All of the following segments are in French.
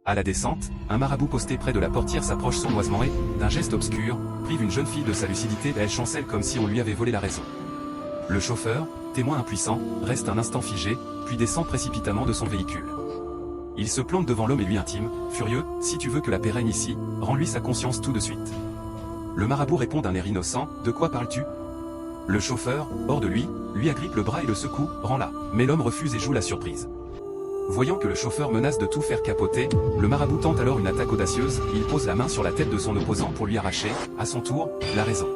À la descente, un marabout posté près de la portière s'approche sournoisement et, d'un geste obscur, prive une jeune fille de sa lucidité et elle chancelle comme si on lui avait volé la raison. Le chauffeur, témoin impuissant, reste un instant figé, puis descend précipitamment de son véhicule. Il se plante devant l'homme et lui intime, furieux, si tu veux que la paix règne ici, rends-lui sa conscience tout de suite. Le marabout répond d'un air innocent, de quoi parles-tu? Le chauffeur, hors de lui agrippe le bras et le secoue, rends-la. Mais l'homme refuse et joue la surprise. Voyant que le chauffeur menace de tout faire capoter, le marabout tente alors une attaque audacieuse, il pose la main sur la tête de son opposant pour lui arracher, à son tour, la raison.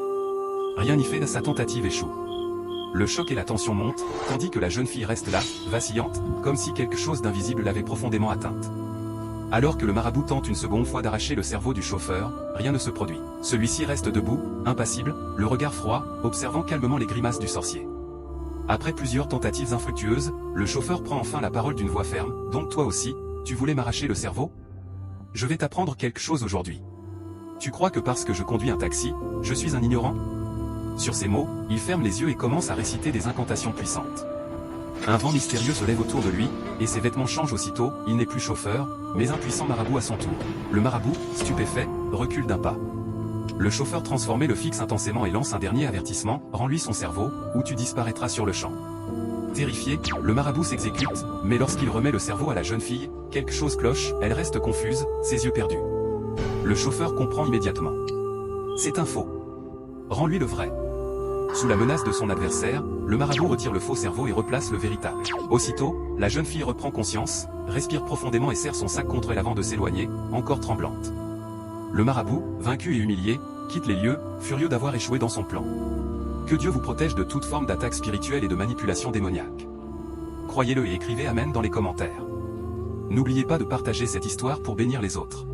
Rien n'y fait, sa tentative échoue. Le choc et la tension montent, tandis que la jeune fille reste là, vacillante, comme si quelque chose d'invisible l'avait profondément atteinte. Alors que le marabout tente une seconde fois d'arracher le cerveau du chauffeur, rien ne se produit. Celui-ci reste debout, impassible, le regard froid, observant calmement les grimaces du sorcier. Après plusieurs tentatives infructueuses, le chauffeur prend enfin la parole d'une voix ferme. « Donc toi aussi, tu voulais m'arracher le cerveau? Je vais t'apprendre quelque chose aujourd'hui. Tu crois que parce que je conduis un taxi, je suis un ignorant ?» Sur ces mots, il ferme les yeux et commence à réciter des incantations puissantes. Un vent mystérieux se lève autour de lui, et ses vêtements changent aussitôt, il n'est plus chauffeur, mais un puissant marabout à son tour. Le marabout, stupéfait, recule d'un pas. Le chauffeur transformé le fixe intensément et lance un dernier avertissement, rends-lui son cerveau, ou tu disparaîtras sur le champ. Terrifié, le marabout s'exécute, mais lorsqu'il remet le cerveau à la jeune fille, quelque chose cloche, elle reste confuse, ses yeux perdus. Le chauffeur comprend immédiatement. C'est un faux. Rends-lui le vrai. Sous la menace de son adversaire, le marabout retire le faux cerveau et replace le véritable. Aussitôt, la jeune fille reprend conscience, respire profondément et serre son sac contre elle avant de s'éloigner, encore tremblante. Le marabout, vaincu et humilié, quitte les lieux, furieux d'avoir échoué dans son plan. Que Dieu vous protège de toute forme d'attaque spirituelle et de manipulation démoniaque. Croyez-le et écrivez Amen dans les commentaires. N'oubliez pas de partager cette histoire pour bénir les autres.